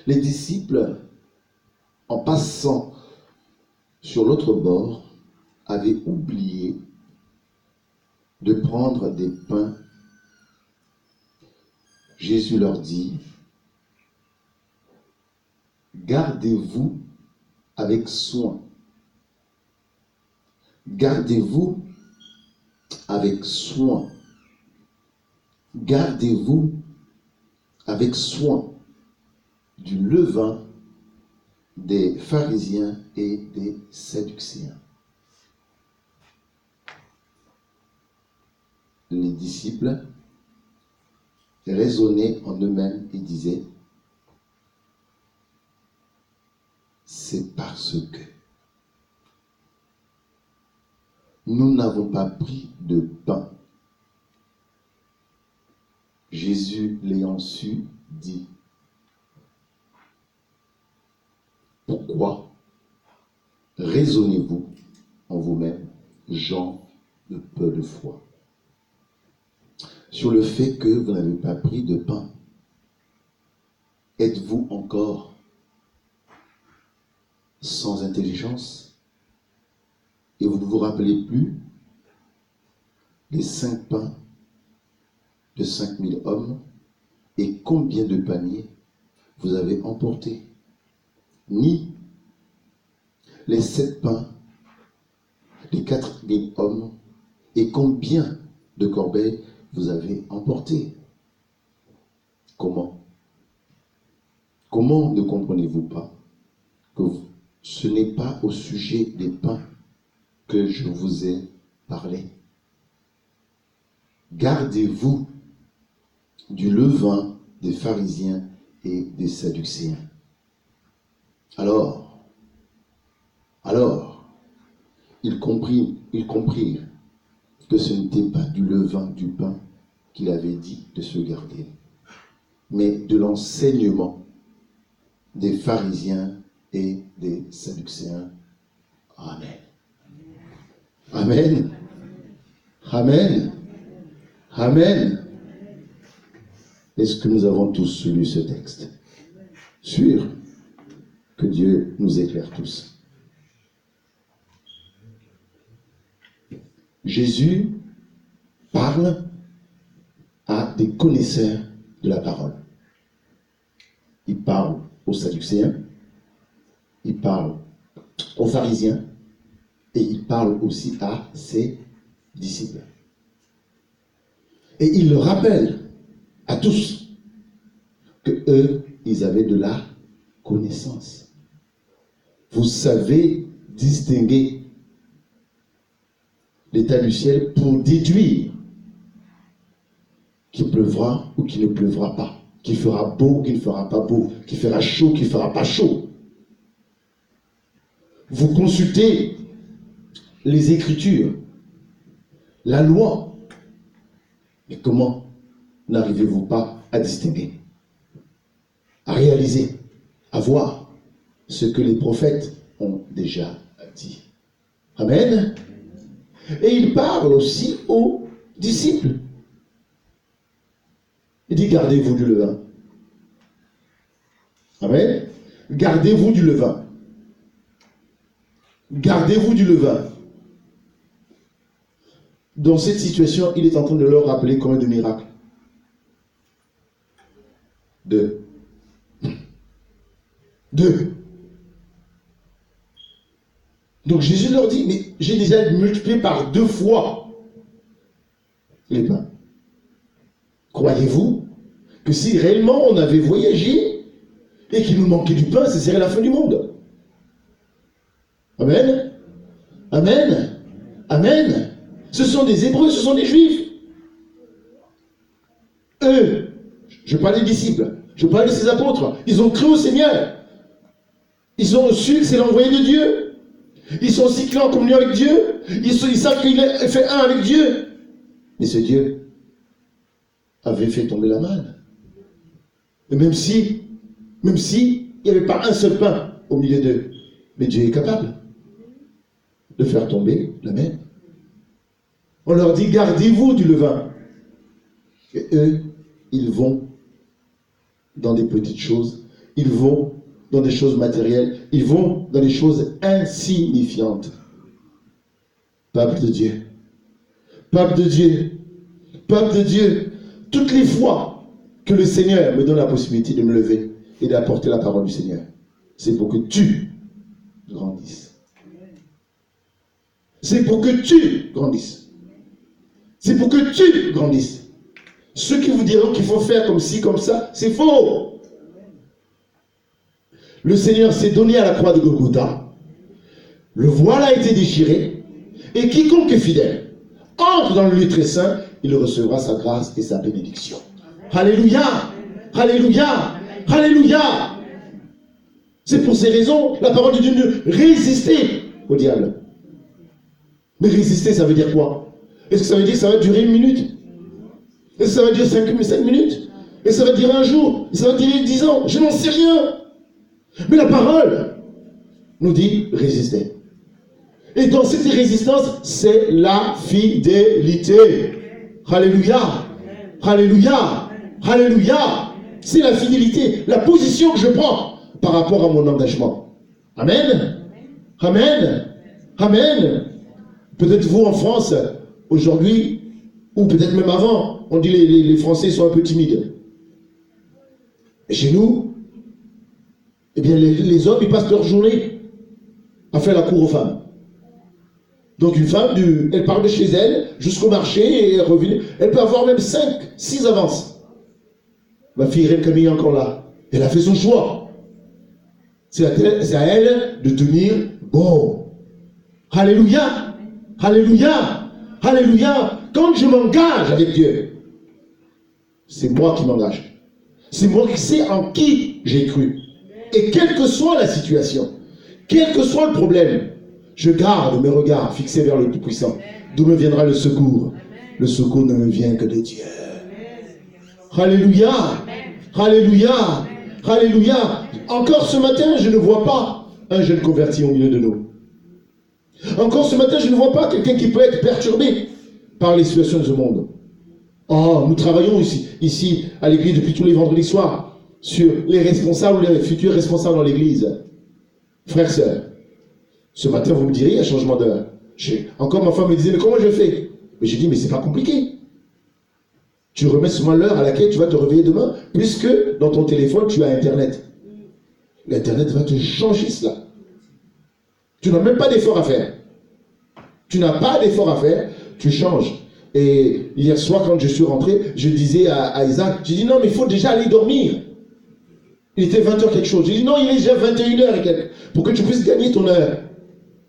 Les disciples, en passant sur l'autre bord, avaient oublié de prendre des pains. Jésus leur dit, gardez-vous avec soin. Gardez-vous avec soin. Gardez-vous avec soin du levain des pharisiens et des sadducéens. Les disciples raisonnaient en eux-mêmes et disaient, c'est parce que nous n'avons pas pris de pain. Jésus l'ayant su, dit, pourquoi raisonnez-vous en vous-même, gens de peu de foi, sur le fait que vous n'avez pas pris de pain? Êtes-vous encore sans intelligence et vous ne vous rappelez plus les 5 pains de 5000 hommes et combien de paniers vous avez emportés, ni les 7 pains des 4000 hommes et combien de corbeilles vous avez emportés? Comment ne comprenez-vous pas que ce n'est pas au sujet des pains que je vous ai parlé? Gardez-vous du levain des pharisiens et des sadducéens. Alors, ils comprirent que ce n'était pas du levain du pain qu'il avait dit de se garder, mais de l'enseignement des pharisiens et des sadducéens. Amen. Amen. Amen. Amen. Est-ce que nous avons tous lu ce texte? Sûr que Dieu nous éclaire tous. Jésus parle à des connaisseurs de la parole. Il parle aux sadducéens, il parle aux pharisiens et il parle aussi à ses disciples. Et il leur rappelle à tous que eux, ils avaient de la connaissance. Vous savez distinguer l'état du ciel pour déduire qu'il pleuvra ou qu'il ne pleuvra pas, qu'il fera beau ou qu'il ne fera pas beau, qu'il fera chaud ou qu'il ne fera pas chaud. Vous consultez les Écritures, la loi, mais comment n'arrivez-vous pas à distinguer, à réaliser, à voir ce que les prophètes ont déjà dit? Amen. Et il parle aussi aux disciples. Il dit, gardez-vous du levain. Amen. Gardez-vous du levain. Gardez-vous du levain. Dans cette situation, il est en train de leur rappeler combien de miracles? 2. Donc Jésus leur dit, mais j'ai déjà multiplié par 2 fois les pains. Croyez-vous que si réellement on avait voyagé et qu'il nous manquait du pain, ce serait la fin du monde? Amen. Amen. Amen. Ce sont des Hébreux, ce sont des Juifs. Eux, je parle des disciples, je parle de ces apôtres, ils ont cru au Seigneur. Ils ont su que c'est l'envoyé de Dieu. Ils sont aussi clairs en communion avec Dieu. Ils savent qu'il est fait un avec Dieu. Mais ce Dieu avait fait tomber la manne. Et même si il n'y avait pas un seul pain au milieu d'eux, mais Dieu est capable de faire tomber la manne. On leur dit, gardez-vous du levain. Et eux, ils vont dans des petites choses ils vont dans des choses matérielles, ils vont dans des choses insignifiantes. Peuple de Dieu, peuple de Dieu, peuple de Dieu, toutes les fois que le Seigneur me donne la possibilité de me lever et d'apporter la parole du Seigneur, c'est pour que tu grandisses. C'est pour que tu grandisses. C'est pour que tu grandisses. Ceux qui vous diront qu'il faut faire comme ci, comme ça, c'est faux. Le Seigneur s'est donné à la croix de Golgotha. Le voile a été déchiré. Et quiconque est fidèle entre dans le lieu très saint, il recevra sa grâce et sa bénédiction. Alléluia! Alléluia! Alléluia! C'est pour ces raisons, la parole de Dieu dit résister au diable. Mais résister, ça veut dire quoi? Est-ce que ça veut dire que ça va durer 1 minute? Est-ce que ça va dire 5 minutes? Est-ce que ça va durer 1 jour? Est-ce que ça va durer 10 ans? Je n'en sais rien. Mais la parole nous dit résister. Et dans cette résistance, c'est la fidélité. Alléluia. Alléluia. Alléluia. C'est la fidélité, la position que je prends par rapport à mon engagement. Amen. Amen. Amen. Peut-être vous en France, aujourd'hui, ou peut-être même avant, on dit les Français sont un peu timides. Et chez nous, eh bien les hommes, ils passent leur journée à faire la cour aux femmes. Donc une femme, elle part de chez elle jusqu'au marché et elle revient. Elle peut avoir même 5, 6 avances. Ma fille Irène Camille est encore là. Elle a fait son choix. C'est à elle de tenir bon. Alléluia. Alléluia. Alléluia. Quand je m'engage avec Dieu, c'est moi qui m'engage. C'est moi qui sais en qui j'ai cru. Et quelle que soit la situation, quel que soit le problème, je garde mes regards fixés vers le Tout-Puissant. D'où me viendra le secours? Le secours ne me vient que de Dieu. Alléluia. Alléluia. Alléluia. Encore ce matin, je ne vois pas un jeune converti au milieu de nous. Encore ce matin, je ne vois pas quelqu'un qui peut être perturbé par les situations de ce monde. Oh, nous travaillons ici à l'église depuis tous les vendredis soirs sur les responsables ou les futurs responsables dans l'église. Frères, sœurs, ce matin, vous me direz, il y a changement d'heure. Encore ma femme me disait, mais comment je fais? Mais j'ai dit, mais c'est pas compliqué. Tu remets seulement l'heure à laquelle tu vas te réveiller demain, puisque dans ton téléphone, tu as Internet. L'Internet va te changer cela. Tu n'as même pas d'effort à faire. Tu n'as pas d'effort à faire, tu changes. Et hier soir, quand je suis rentré, je disais à Isaac, j'ai dit, non, mais il faut déjà aller dormir. Il était 20h quelque chose. J'ai dit, non, il est déjà 21h et quelques. Pour que tu puisses gagner ton heure.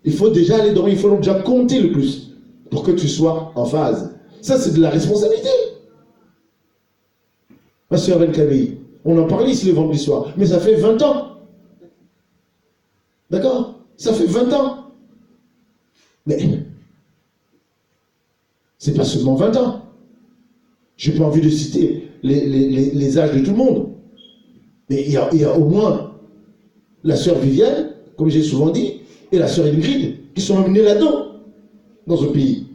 Il faut déjà aller dormir, il faut donc déjà compter le plus pour que tu sois en phase. Ça, c'est de la responsabilité. Ma soeur Camille, on en parlait ici le vendredi soir, mais ça fait 20 ans. D'accord? Ça fait 20 ans. Mais c'est pas seulement 20 ans. Je n'ai pas envie de citer les âges de tout le monde. Mais il y a au moins la sœur Viviane, comme j'ai souvent dit, et la sœur Ingrid, qui sont amenées là-dedans, dans ce pays.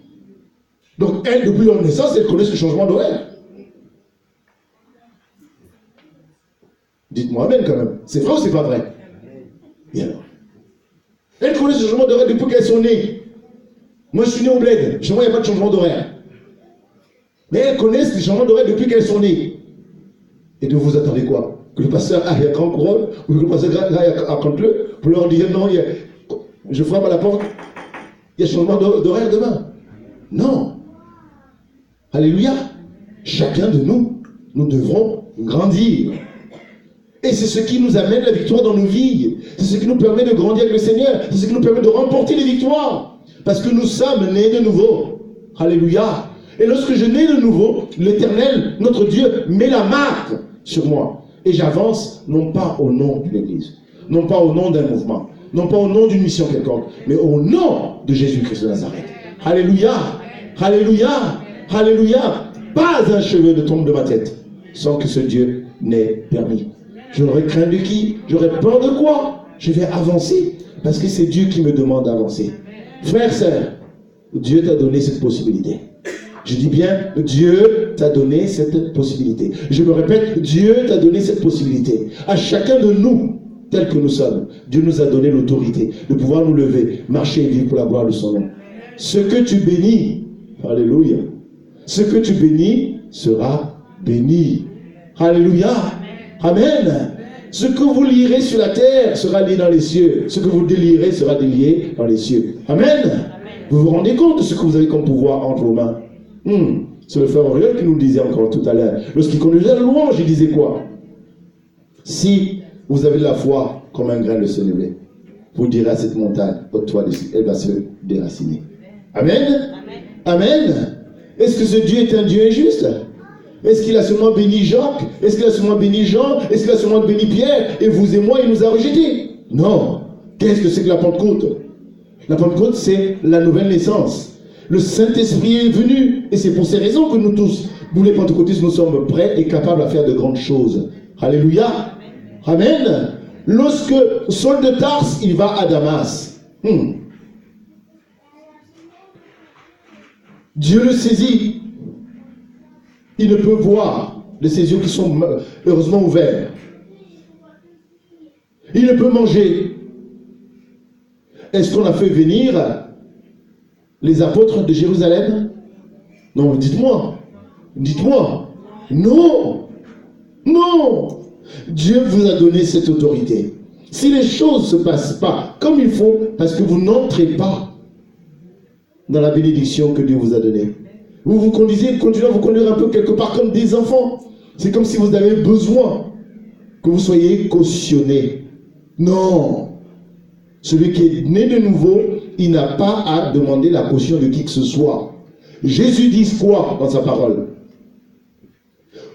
Donc, elles, depuis leur naissance, elles connaissent le changement d'horaire. Dites-moi amen quand même. C'est vrai ou c'est pas vrai? Et alors? Elles connaissent le changement d'horaire depuis qu'elles sont nées. Moi, je suis né au bled. Chez moi, il n'y a pas de changement d'horaire. Mais elles connaissent les changements d'horaire depuis qu'elles sont nées. Et de vous attendez quoi? Que le pasteur aille à Grand Couronne ou que le pasteur aille à Canteleu pour leur dire non, je frappe à la porte, il y a changement d'horaire demain. Non. Alléluia. Chacun de nous, nous devrons grandir. Et c'est ce qui nous amène la victoire dans nos vies. C'est ce qui nous permet de grandir avec le Seigneur. C'est ce qui nous permet de remporter les victoires. Parce que nous sommes nés de nouveau. Alléluia. Et lorsque je nais de nouveau, l'Éternel, notre Dieu, met la marque sur moi. Et j'avance, non pas au nom d'une église, non pas au nom d'un mouvement, non pas au nom d'une mission quelconque, mais au nom de Jésus-Christ de Nazareth. Alléluia. Alléluia. Alléluia. Pas un cheveu ne tombe de ma tête sans que ce Dieu n'ait permis. J'aurais craint de qui? J'aurais peur de quoi? Je vais avancer parce que c'est Dieu qui me demande d'avancer. Frères, sœurs, Dieu t'a donné cette possibilité. Je dis bien, Dieu t'a t'a donné cette possibilité. Je me répète, Dieu t'a donné cette possibilité. À chacun de nous, tel que nous sommes, Dieu nous a donné l'autorité de pouvoir nous lever, marcher et vivre pour la gloire de son nom. Ce que tu bénis, alléluia, ce que tu bénis sera béni. Alléluia. Amen. Ce que vous lierez sur la terre sera lié dans les cieux. Ce que vous délierez sera délié dans les cieux. Amen. Vous vous rendez compte de ce que vous avez comme pouvoir entre vos mains? C'est le frère Auriel qui nous le disait encore tout à l'heure. Lorsqu'il conduisait la louange, il disait quoi? Si vous avez de la foi comme un grain de sénévé, vous direz à cette montagne, ôte-toi d'ici, elle va se déraciner. Amen. Amen. Est-ce que ce Dieu est un Dieu injuste? Est-ce qu'il a seulement béni Jacques? Est-ce qu'il a seulement béni Jean? Est-ce qu'il a seulement béni Pierre? Et vous et moi, il nous a rejetés? Non. Qu'est-ce que c'est que la Pentecôte? La Pentecôte, c'est la nouvelle naissance. Le Saint-Esprit est venu. Et c'est pour ces raisons que nous tous, nous les pentecôtistes, nous sommes prêts et capables à faire de grandes choses. Alléluia. Amen. Lorsque Saul de Tarse, il va à Damas. Dieu le saisit. Il ne peut voir de ses yeux qui sont heureusement ouverts. Il ne peut manger. Est-ce qu'on a fait venir les apôtres de Jérusalem? Non, dites-moi. Dites-moi. Non. Non. Dieu vous a donné cette autorité. Si les choses ne se passent pas comme il faut, parce que vous n'entrez pas dans la bénédiction que Dieu vous a donnée. Vous vous continuez à vous conduire un peu quelque part comme des enfants. C'est comme si vous avez besoin que vous soyez cautionné. Non. Celui qui est né de nouveau, il n'a pas à demander la caution de qui que ce soit. Jésus dit quoi dans sa parole?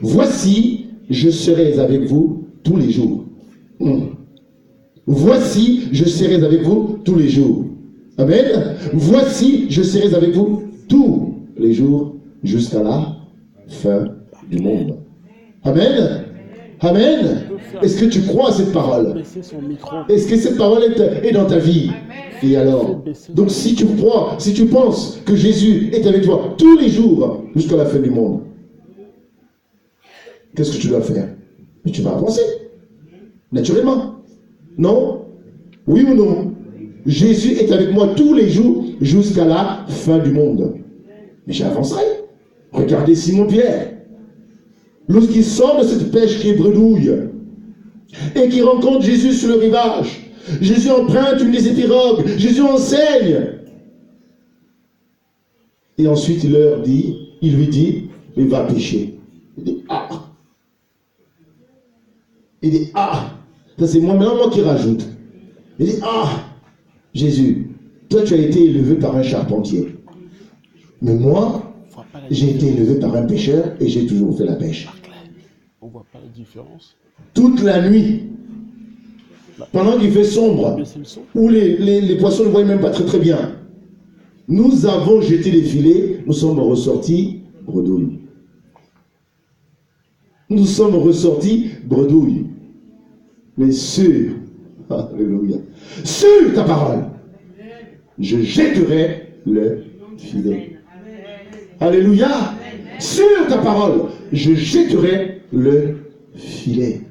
Voici, je serai avec vous tous les jours. Voici, je serai avec vous tous les jours. Amen. Voici, je serai avec vous tous les jours jusqu'à la fin du monde. Amen. Amen. Est-ce que tu crois à cette parole? Est-ce que cette parole est dans ta vie? Et alors? Donc si tu crois, si tu penses que Jésus est avec toi tous les jours jusqu'à la fin du monde, qu'est-ce que tu dois faire? Mais tu vas avancer. Naturellement. Non? Oui ou non? Jésus est avec moi tous les jours jusqu'à la fin du monde. Mais j'avancerai. Regardez Simon-Pierre. Lorsqu'il sort de cette pêche qui est bredouille et qu'il rencontre Jésus sur le rivage, Jésus emprunte une des pirogues, Jésus enseigne. Et ensuite il lui dit, il va pêcher. Il dit, ah. Il dit, ah. Ça c'est moi qui rajoute. Il dit, ah, Jésus, toi tu as été élevé par un charpentier. Mais moi, j'ai été élevé par un pêcheur et j'ai toujours fait la pêche. On ne voit pas la différence. Toute la nuit, pendant qu'il fait sombre, où les poissons ne voient même pas très très bien, nous avons jeté les filets, nous sommes ressortis bredouilles. Nous sommes ressortis bredouilles. Mais sur, alléluia, sur ta parole, je jetterai le filet. Alléluia. Sur ta parole, je jetterai le filet.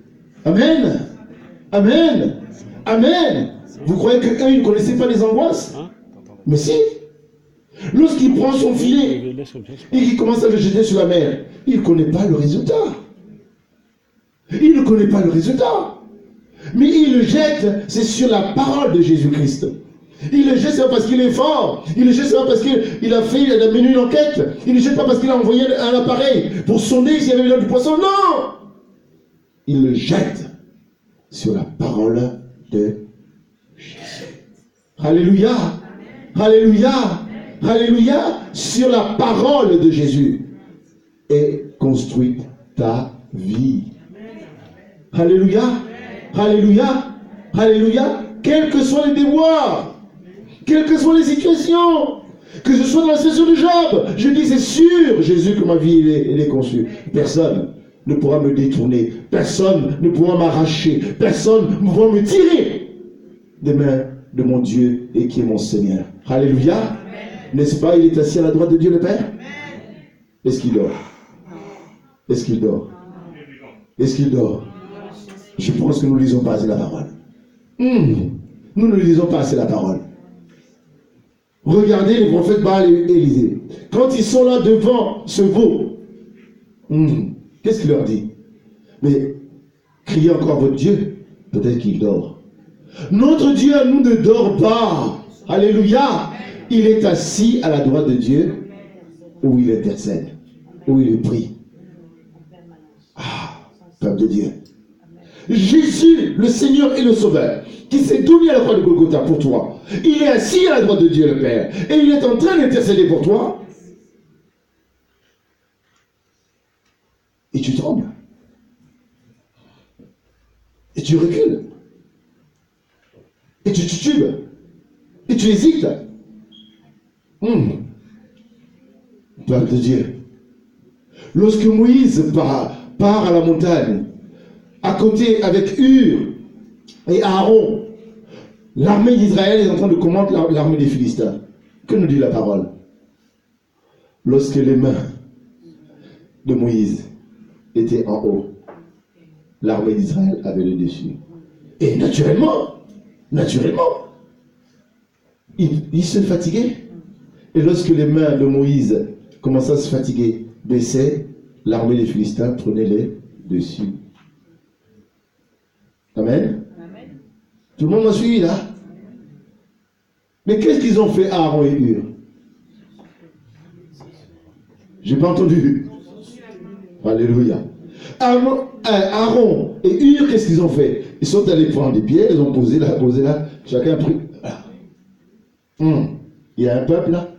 Amen. Amen. Amen. Vous croyez qu'eux, ils ne connaissaient pas les angoisses? Mais si. Lorsqu'il prend son filet et qu'il commence à le jeter sur la mer, il ne connaît pas le résultat. Il ne connaît pas le résultat. Mais il le jette, c'est sur la parole de Jésus-Christ. Il le jette, c'est pas parce qu'il est fort. Il le jette, c'est pas parce qu'il a mené une enquête. Il ne le jette pas parce qu'il a envoyé un appareil pour sonder s'il y avait du poisson. Non! Il le jette sur la parole de Jésus. Alléluia! Alléluia! Alléluia! Sur la parole de Jésus. Et construit ta vie. Alléluia! Alléluia! Alléluia! Quels que soient les déboires, quelles que soient les situations, que ce soit dans la situation de Job, je dis c'est sûr, Jésus, que ma vie elle est conçue. Personne ne pourra me détourner, personne ne pourra m'arracher, personne ne pourra me tirer des mains de mon Dieu et qui est mon Seigneur. Alléluia. N'est-ce pas, il est assis à la droite de Dieu le Père? Est-ce qu'il dort? Est-ce qu'il dort? Est-ce qu'il dort? Je pense que nous ne lisons pas assez la parole. Nous ne lisons pas assez la parole. Regardez les prophètes Baal et Élisée. Quand ils sont là devant ce veau, qu'est-ce qu'il leur dit? Mais criez encore votre Dieu. Peut-être qu'il dort. Notre Dieu à nous ne dort pas. Alléluia. Il est assis à la droite de Dieu où il intercède, où il prie. Ah, peuple de Dieu. Jésus, le Seigneur et le Sauveur, qui s'est donné à la croix de Golgotha pour toi. Il est assis à la droite de Dieu le Père. Et il est en train d'intercéder pour toi. Et tu trembles. Et tu recules. Et tu titubes. Et tu hésites. Peuple de Dieu. Lorsque Moïse part à la montagne, à côté avec Hur et Aaron, l'armée d'Israël est en train de combattre l'armée des Philistins. Que nous dit la parole? Lorsque les mains de Moïse étaient en haut, l'armée d'Israël avait le dessus. Et naturellement, il se fatiguait. Et lorsque les mains de Moïse commençaient à se fatiguer, baissaient, l'armée des Philistins prenait les dessus. Amen. Amen. Tout le monde m'a suivi là? Mais qu'est-ce qu'ils ont fait Aaron et Hur? J'ai pas entendu. Alléluia. Aaron et Hur, qu'est-ce qu'ils ont fait? Ils sont allés prendre des pierres, ils ont posé là, chacun a pris. Voilà. Il y a un peuple là.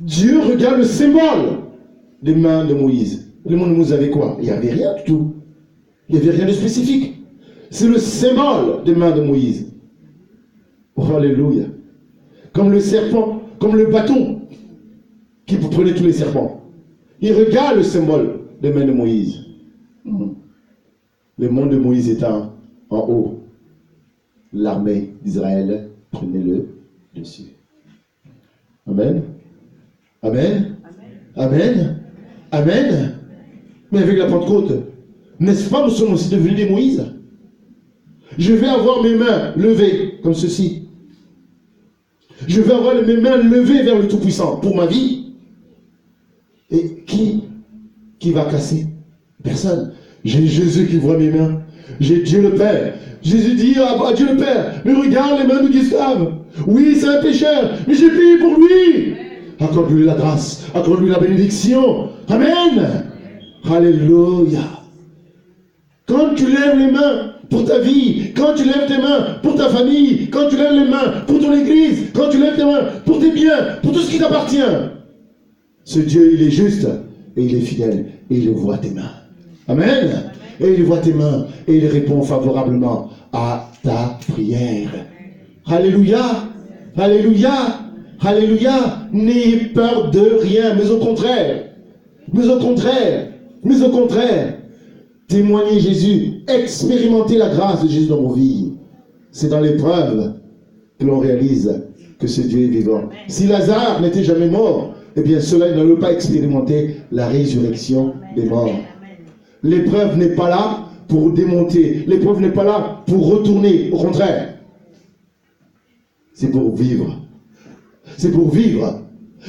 Dieu regarde le symbole des mains de Moïse. Les mains de Moïse avaient quoi? Il n'y avait rien du tout. Il n'y avait rien de spécifique. C'est le symbole des mains de Moïse. Oh, alléluia. Comme le serpent, comme le bâton qui prenait tous les serpents. Il regarde le symbole des mains de Moïse. Les mains de Moïse étant en haut, l'armée d'Israël prenait le dessus. Amen. Amen. Amen. Amen. Mais avec la Pentecôte, n'est-ce pas, nous sommes aussi devenus des Moïse? Je vais avoir mes mains levées comme ceci. Je vais avoir mes mains levées vers le Tout-Puissant pour ma vie. Et qui va casser? Personne. J'ai Jésus qui voit mes mains. J'ai Dieu le Père. Jésus dit à Dieu le Père, mais regarde les mains de Gustave. Oui, c'est un pécheur, mais j'ai payé pour lui. Accorde-lui la grâce, accorde-lui la bénédiction. Amen. Alléluia. Quand tu lèves les mains pour ta vie, quand tu lèves tes mains pour ta famille, quand tu lèves les mains pour ton église, quand tu lèves tes mains pour tes biens, pour tout ce qui t'appartient, ce Dieu, il est juste et il est fidèle et il voit tes mains. Amen. Et il voit tes mains et il répond favorablement à ta prière. Alléluia. Alléluia. Alléluia. N'ayez peur de rien, mais au contraire. Mais au contraire. Témoignez Jésus. Expérimentez la grâce de Jésus dans vos vies. C'est dans l'épreuve que l'on réalise que ce Dieu est vivant. Si Lazare n'était jamais mort, eh bien cela n'allait pas expérimenter la résurrection des morts. L'épreuve n'est pas là pour démonter. L'épreuve n'est pas là pour retourner. Au contraire. C'est pour vivre. C'est pour vivre.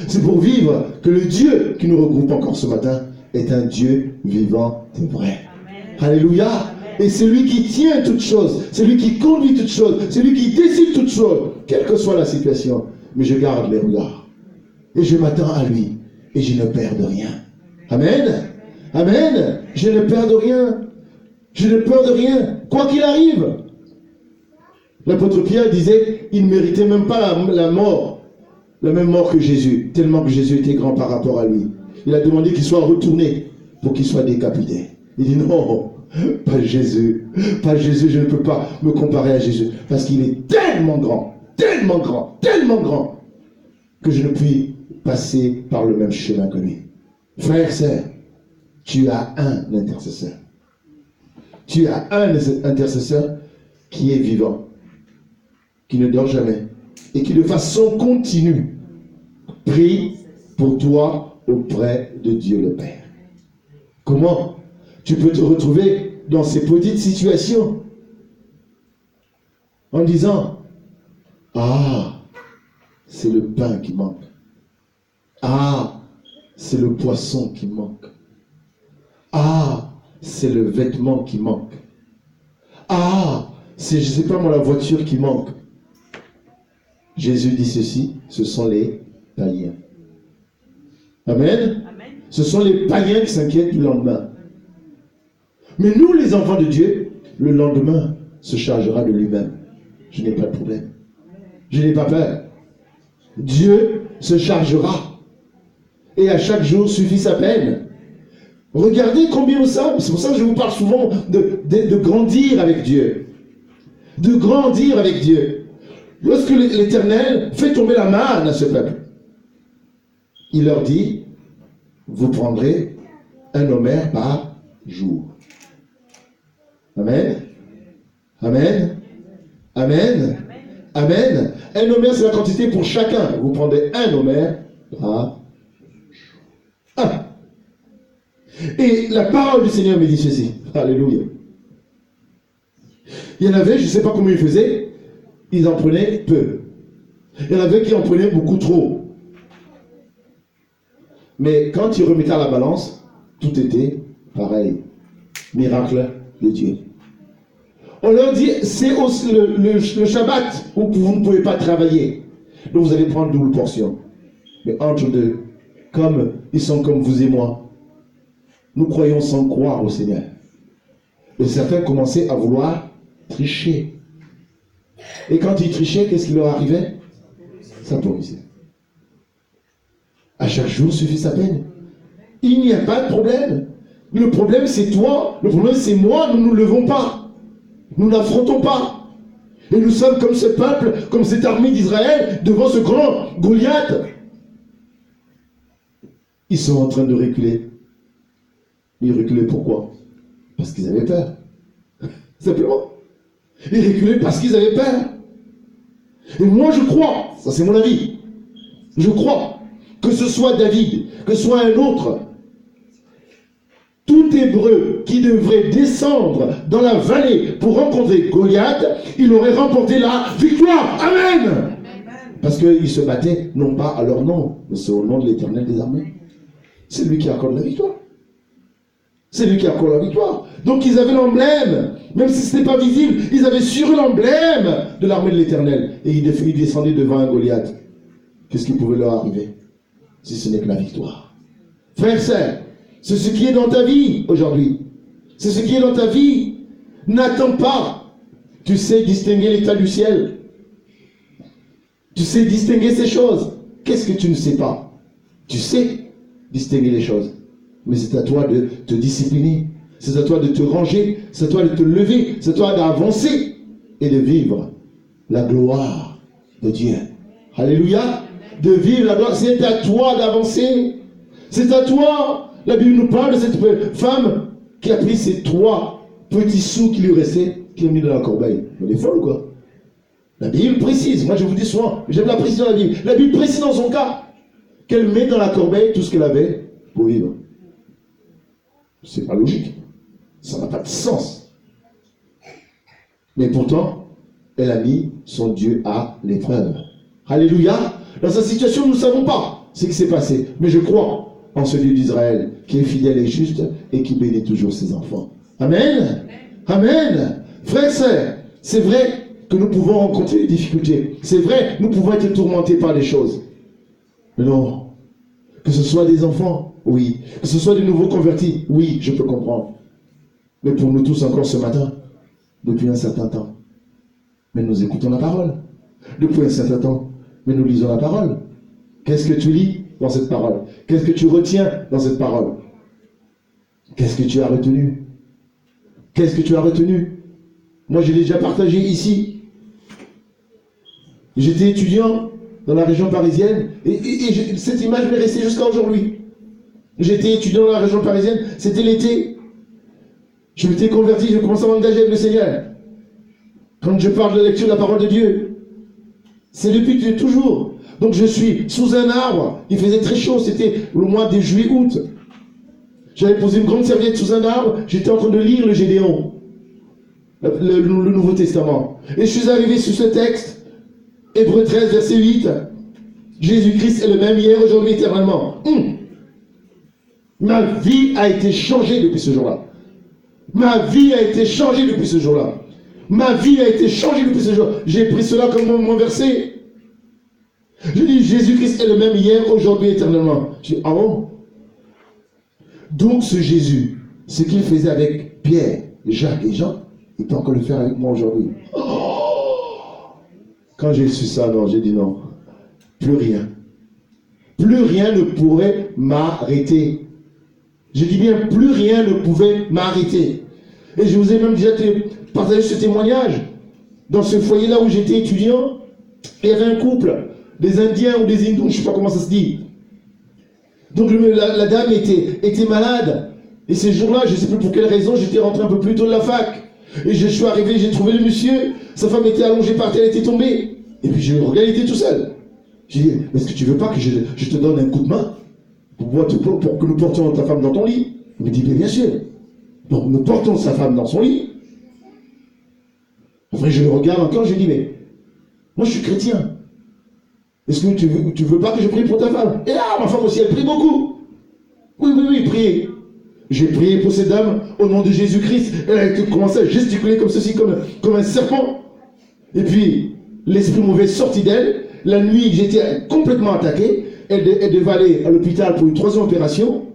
C'est pour vivre que le Dieu qui nous regroupe encore ce matin est un Dieu vivant et vrai. Amen. Alléluia. Amen. Et c'est lui qui tient toutes choses. C'est lui qui conduit toutes choses. C'est lui qui décide toutes choses. Quelle que soit la situation. Mais je garde les regards. Et je m'attends à lui. Et je ne perds de rien. Amen. Amen. Je ne perds de rien. Je ne peur de rien. Quoi qu'il arrive. L'apôtre Pierre disait, il ne méritait même pas la mort. La même mort que Jésus. Tellement que Jésus était grand par rapport à lui. Il a demandé qu'il soit retourné pour qu'il soit décapité. Il dit non, pas Jésus. Pas Jésus, je ne peux pas me comparer à Jésus. Parce qu'il est tellement grand, tellement grand, tellement grand, que je ne puis passer par le même chemin que lui. Frère, sœur, tu as un intercesseur. Tu as un intercesseur qui est vivant, qui ne dort jamais, et qui de façon continue prie pour toi auprès de Dieu le Père. Comment tu peux te retrouver dans ces petites situations en disant, ah, c'est le pain qui manque. Ah, c'est le poisson qui manque. Ah, c'est le vêtement qui manque. Ah, c'est, je ne sais pas moi, la voiture qui manque. Jésus dit ceci, ce sont les païens. Amen. Amen. Ce sont les païens qui s'inquiètent du lendemain. Mais nous, les enfants de Dieu, le lendemain se chargera de lui-même. Je n'ai pas de problème. Je n'ai pas peur. Dieu se chargera. Et à chaque jour suffit sa peine. Regardez combien nous sommes. C'est pour ça que je vous parle souvent de grandir avec Dieu. De grandir avec Dieu. Lorsque l'Éternel fait tomber la manne à ce peuple, il leur dit, vous prendrez un homère par jour. Amen. Amen. Amen. Amen. Un homère, c'est la quantité pour chacun. Vous prendrez un homère par jour. Un. Et la parole du Seigneur me dit ceci. Alléluia. Il y en avait, je ne sais pas comment ils faisaient, ils en prenaient peu. Il y en avait qui en prenaient beaucoup trop. Mais quand ils remettaient à la balance, tout était pareil. Miracle de Dieu. On leur dit, c'est aussi le Shabbat où vous ne pouvez pas travailler. Donc vous allez prendre double portion. Mais entre deux, comme ils sont comme vous et moi, nous croyons sans croire au Seigneur. Et certains commençaient à vouloir tricher. Et quand ils trichaient, qu'est-ce qui leur arrivait? Ça pourrissait. À chaque jour suffit sa peine. Il n'y a pas de problème. Le problème c'est toi, le problème c'est moi, nous ne nous levons pas. Nous n'affrontons pas. Et nous sommes comme ce peuple, comme cette armée d'Israël, devant ce grand Goliath. Ils sont en train de reculer. Ils reculaient pourquoi? Parce qu'ils avaient peur. Simplement. Ils reculaient parce qu'ils avaient peur. Et moi je crois, ça c'est mon avis, je crois que ce soit David, que ce soit un autre, tout Hébreu qui devrait descendre dans la vallée pour rencontrer Goliath, il aurait remporté la victoire. Amen. Parce qu'ils se battaient non pas à leur nom, mais c'est au nom de l'Éternel des armées. C'est lui qui accorde la victoire. C'est lui qui accorde la victoire. Donc ils avaient l'emblème, même si ce n'était pas visible, ils avaient sur eux l'emblème de l'armée de l'Éternel. Et ils descendaient devant un Goliath. Qu'est-ce qui pouvait leur arriver si ce n'est que la victoire? Frères, sœurs, c'est ce qui est dans ta vie aujourd'hui. C'est ce qui est dans ta vie. N'attends pas. Tu sais distinguer l'état du ciel. Tu sais distinguer ces choses. Qu'est-ce que tu ne sais pas? Tu sais distinguer les choses. Mais c'est à toi de te discipliner. C'est à toi de te ranger. C'est à toi de te lever. C'est à toi d'avancer et de vivre la gloire de Dieu. Alléluia. De vivre la gloire. C'est à toi d'avancer. C'est à toi. La Bible nous parle de cette femme qui a pris ses 3 petits sous qui lui restaient, qui l'a mis dans la corbeille. Elle est folle ou quoi? La Bible précise. Moi je vous dis souvent, j'aime la précision de la Bible. La Bible précise dans son cas qu'elle met dans la corbeille tout ce qu'elle avait pour vivre. C'est pas logique. Ça n'a pas de sens. Mais pourtant, elle a mis son Dieu à l'épreuve. Alléluia. Dans sa situation, nous ne savons pas ce qui s'est passé. Mais je crois en ce Dieu d'Israël qui est fidèle et juste et qui bénit toujours ses enfants. Amen. Amen. Frères et sœurs, c'est vrai que nous pouvons rencontrer des difficultés. C'est vrai, nous pouvons être tourmentés par des choses. Mais non. Que ce soit des enfants, oui. Que ce soit des nouveaux convertis, oui, je peux comprendre. Mais pour nous tous encore ce matin, depuis un certain temps, mais nous écoutons la parole. Depuis un certain temps, mais nous lisons la parole. Qu'est-ce que tu lis dans cette parole? Qu'est-ce que tu retiens dans cette parole? Qu'est-ce que tu as retenu? Qu'est-ce que tu as retenu? Moi, je l'ai déjà partagé ici. J'étais étudiant dans la région parisienne et cette image m'est restée jusqu'à aujourd'hui. J'étais étudiant dans la région parisienne, c'était l'été. Je m'étais converti, je commençais à m'engager avec le Seigneur. Quand je parle de la lecture de la parole de Dieu, C'est depuis toujours. Donc je suis sous un arbre. Il faisait très chaud. C'était le mois de juillet-août. J'avais posé une grande serviette sous un arbre. J'étais en train de lire le Gédéon. Le Nouveau Testament. Et je suis arrivé sur ce texte. Hébreux 13, verset 8. Jésus-Christ est le même hier, aujourd'hui, éternellement. Ma vie a été changée depuis ce jour-là. Ma vie a été changée depuis ce jour-là. Ma vie a été changée depuis ce jour-là. J'ai pris cela comme mon verset. Je dis, Jésus-Christ est le même hier, aujourd'hui, éternellement. Je dis, ah bon? Donc ce Jésus, ce qu'il faisait avec Pierre, Jacques et Jean, il peut encore le faire avec moi aujourd'hui. Oh! Quand j'ai su ça, non, j'ai dit non. Plus rien. Plus rien ne pourrait m'arrêter. Je dis bien, plus rien ne pouvait m'arrêter. Et je vous ai même déjà partagé ce témoignage. Dans ce foyer-là où j'étais étudiant, il y avait un couple, des Indiens ou des Hindous, je ne sais pas comment ça se dit. Donc la dame était malade. Et ces jours-là, je ne sais plus pour quelle raison, j'étais rentré un peu plus tôt de la fac. Et je suis arrivé, j'ai trouvé le monsieur, sa femme était allongée par terre, elle était tombée. Et puis je regardais, il était tout seul. J'ai dit, est-ce que tu veux pas que je te donne un coup de main pour que nous portions ta femme dans ton lit? Il me dit, bien sûr. Donc nous portons sa femme dans son lit. Après je le regarde encore, je lui dis, mais moi je suis chrétien. Est-ce que tu veux pas que je prie pour ta femme? Et là, ma femme aussi, elle prie beaucoup. Oui, priez. J'ai prié pour cette dame au nom de Jésus-Christ. Elle a commencé à gesticuler comme ceci, comme un serpent. Et puis, l'esprit mauvais sortit d'elle. La nuit, j'étais complètement attaqué. Elle devait aller à l'hôpital pour une 3e opération.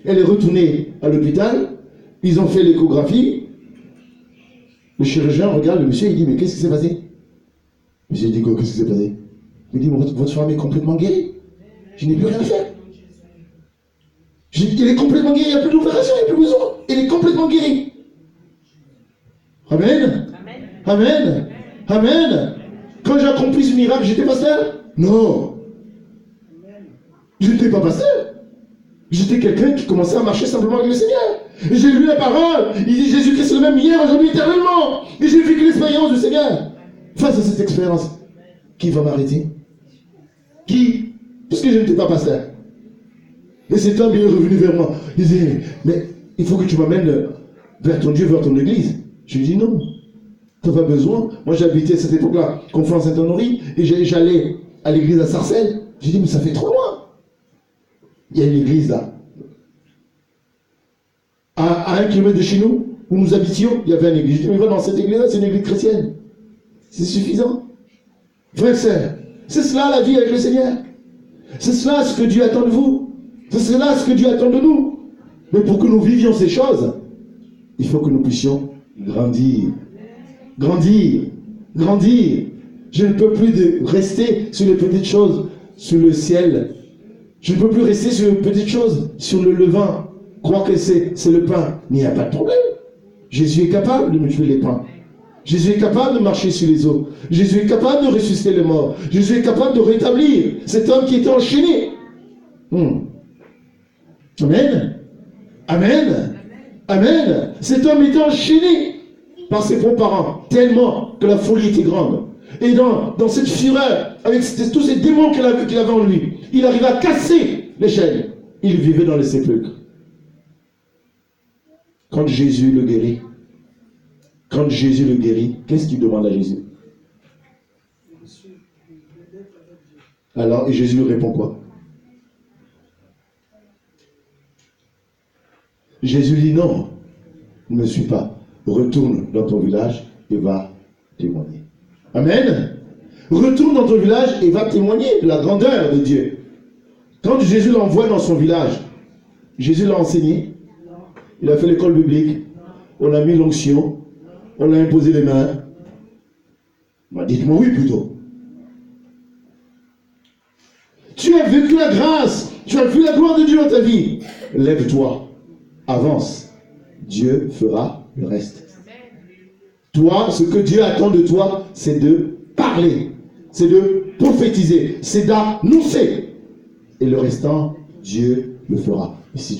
Elle est retournée à l'hôpital. Ils ont fait l'échographie. Le chirurgien regarde le monsieur et dit, mais qu'est-ce qui s'est passé? J'ai dit, qu'est-ce qui s'est passé? Il me dit, votre femme est complètement guérie. Je n'ai plus rien à faire. Elle est complètement guérie, il n'y a plus d'opération, il n'y a plus besoin. Elle est complètement guérie. Amen. Amen. Amen. Quand j'ai accompli ce miracle, j'étais pasteur? Non. Je n'étais pas pasteur. J'étais quelqu'un qui commençait à marcher simplement avec le Seigneur. Et j'ai lu la parole. Il dit Jésus-Christ est le même hier, aujourd'hui, éternellement. Et j'ai vécu l'expérience du Seigneur. Face à cette expérience, qui va m'arrêter? Qui? Puisque je n'étais pas pasteur. Et cet homme est revenu vers moi. Il disait, mais il faut que tu m'amènes vers ton Dieu, vers ton église. Je lui dis non. Tu n'as pas besoin. Moi j'habitais à cette époque-là, Conflans Saint-Honoré, et j'allais à l'église à Sarcelles. J'ai dit, mais ça fait trop loin. Il y a une église là. À 1 kilomètre de chez nous, où nous habitions, il y avait une église. Je dis, mais va dans cette église-là, c'est une église chrétienne. C'est suffisant. Frères et sœurs, c'est cela la vie avec le Seigneur. C'est cela ce que Dieu attend de vous. C'est cela ce que Dieu attend de nous. Mais pour que nous vivions ces choses, il faut que nous puissions grandir. Grandir. Grandir. Je ne peux plus rester sur les petites choses, sur le ciel. Je ne peux plus rester sur les petites choses, sur le levain. Croire que c'est le pain. Mais il n'y a pas de problème. Jésus est capable de multiplier les pains. Jésus est capable de marcher sur les eaux. Jésus est capable de ressusciter les morts. Jésus est capable de rétablir cet homme qui était enchaîné. Amen. Amen. Amen. Cet homme était enchaîné par ses propres parents, tellement que la folie était grande. Et dans cette fureur, avec tous ces démons qu'il avait en lui, il arrivait à casser les chaînes. Il vivait dans les sépulcres. Quand Jésus le guérit, qu'est-ce qu'il demande à Jésus? Alors, et Jésus lui répond quoi? Jésus dit non, ne me suis pas. Retourne dans ton village et va témoigner. Amen. Retourne dans ton village et va témoigner de la grandeur de Dieu. Quand Jésus l'envoie dans son village, Jésus l'a enseigné. Il a fait l'école biblique. On a mis l'onction. On a imposé les mains. Dites-moi oui plutôt. Tu as vécu la grâce. Tu as vu la gloire de Dieu dans ta vie. Lève-toi. Avance. Dieu fera le reste. Toi, ce que Dieu attend de toi, c'est de parler. C'est de prophétiser. C'est d'annoncer. Et le restant, Dieu le fera. Et si tu